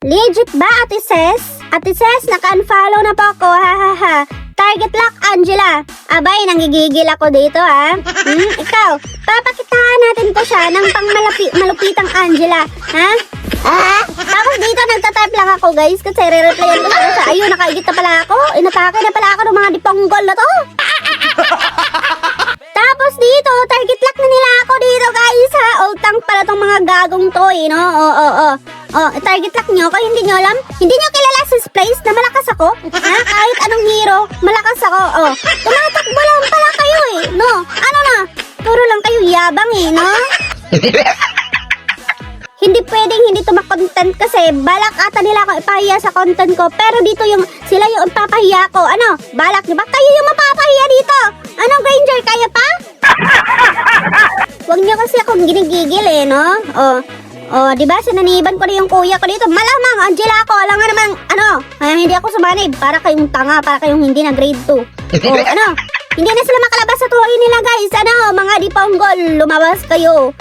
Legit ba, Ate Ses? Ate Ses, naka-unfollow na po ako, ha. Target lock, Angela. Abay, nanggigigil ako dito, ha. Ikaw, papakitaan natin ko siya ng malupitang Angela, ha? Tapos dito, nagtatype lang ako, guys, kasi re-replyan ko siya. Ayun, nakaigit na pala ako. Inatake na pala ako ng mga diponggol na to. Tapos dito, target lock na nila ako dito, guys, ha. Ultang pala tong mga gagong to, no? Target lock nyo. Kung hindi nyo alam, hindi nyo kilala sa place na malakas ako. Ha? Kahit anong hero, malakas ako. Tumatakbo lang pala kayo, no? Ano na? Puro lang kayo yabang, no? Hindi pwedeng hindi tumakontent kasi balak ata nila ako ipahiya sa content ko. Pero dito sila yung ipapahiya ko. Ano? Balak, di ba? Kayo yung mapapahiya dito. Ano, Granger? Kaya pa? Huwag niyo kasi akong ginigigil, no? Di ba? Sinaniban ko na yung kuya ko dito. Malamang, Angela ako. Alam nga namang, hindi ako sumanib. Para kayong tanga, para kayong hindi na grade 2. Hindi na sila makalabas sa tuloy nila, guys. Mga diponggol, lumabas kayo.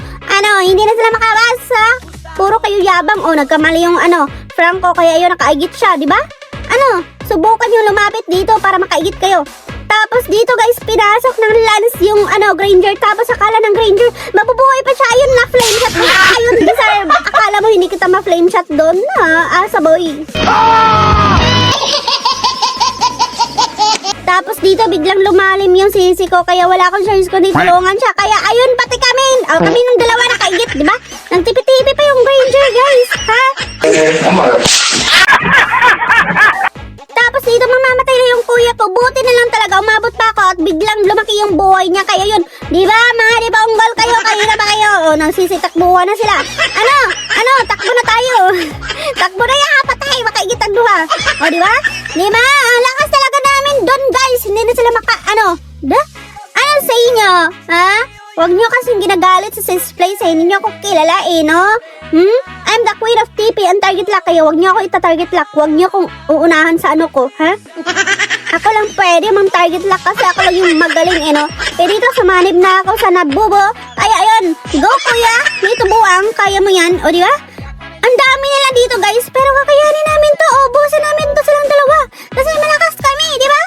Hindi na sila makalabas, ha? Puro kayo yabang. Nagkamali yung, Franco, kaya yun, nakaigit siya, di ba? Subukan yung lumapit dito para makaigit kayo. Tapos dito, guys, pinasok ng Lance yung, Granger. Tapos akala ng Granger, mabubuhay pa siya. Ayun na, flame shot. Ayun, deserve. Akala mo hindi kita ma-flame shot doon, ha? Asa, boy. Tapos dito, biglang lumalim yung sisi ko. Kaya wala akong chance ko tulungan siya. Kaya ayun, pati kami. Kami ng dalawa nakaigit, di ba? Nagtipi-tipi pa yung Granger, guys. Ha? Tapos dito, mamamatay na yung kuya ko. Buti na lang talaga. Umabot pa ako at biglang lumaki yung buhay niya. Kaya yun, di ba? Mga diponggol kayo. Kayo na ba kayo? Nagsisitakbuhan na sila. Takbo na tayo. Takbo na yan. Patay. Makaigit ang duha. Di ba? Di ba? Ang lakas talaga namin doon, guys. Hindi na sila Ano sa inyo? Ha? Huwag nyo kasing ginagalit sa safe place. Hindi nyo ako kilala, no? I'm the queen of TP. Ang target lock kayo. Huwag nyo ako ita-target lock. Huwag nyo akong uunahan sa ko, ha? Ako lang pwede mang target lock kasi ako lang yung magaling, no? Pero dito, sumanib na ako sa nabubo. Kaya, ayun. Go, kuya. Dito buwang. Kaya mo yan. O, di ba? Ang dami nila dito, guys. Pero kakayanin namin to. Busin namin to silang dalawa. Kasi malakas kami, di ba?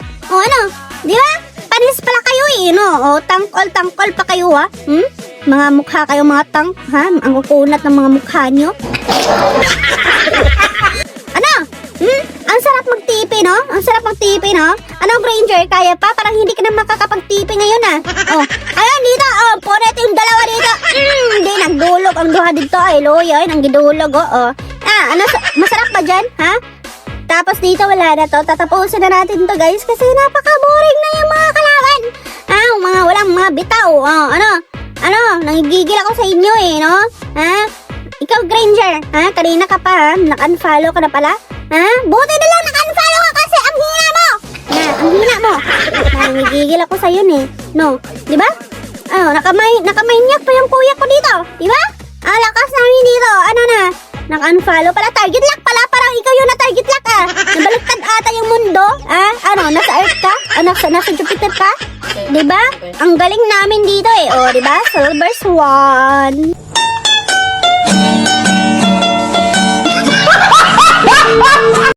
Di ba? Panis pala kayo, no? Tangkol pa kayo, ha? Mga mukha kayo, mga ha? Ang kukunat ng mga mukha nyo. Ang sarap magtipi, no? Ang sarap magtipi, no? Granger, kaya pa? Parang hindi ka na makakapagtipi ngayon, Ayun, dito, punet yung dalawa dito. Hindi, nagdulog ang duha dito, loy, nang gidulog, masarap ba dyan, ha? Tapos dito, wala na to. Tatapusin na natin to, guys, kasi napaka-boring na yung mga kalaban. Walang mga bitaw, nangigigil ako sa inyo, no? Ikaw, Granger, kanina ka pa, naka-unfollow ka na pala? Buti na lang naka-unfollow ka kasi ang hina mo! Ang hina mo! Nangigigil ako sa'yo, no? Di ba? Nakamanyak pa yung kuya ko dito, di ba? Ang lakas namin dito, naka-unfollow pala, target lock pala, parang ikaw yung na-target lock, Nabaliktad ata yung mundo, nasa Earth ka? Nasa Jupiter ka? Di ba? Ang galing namin dito, di ba? Silver Swan.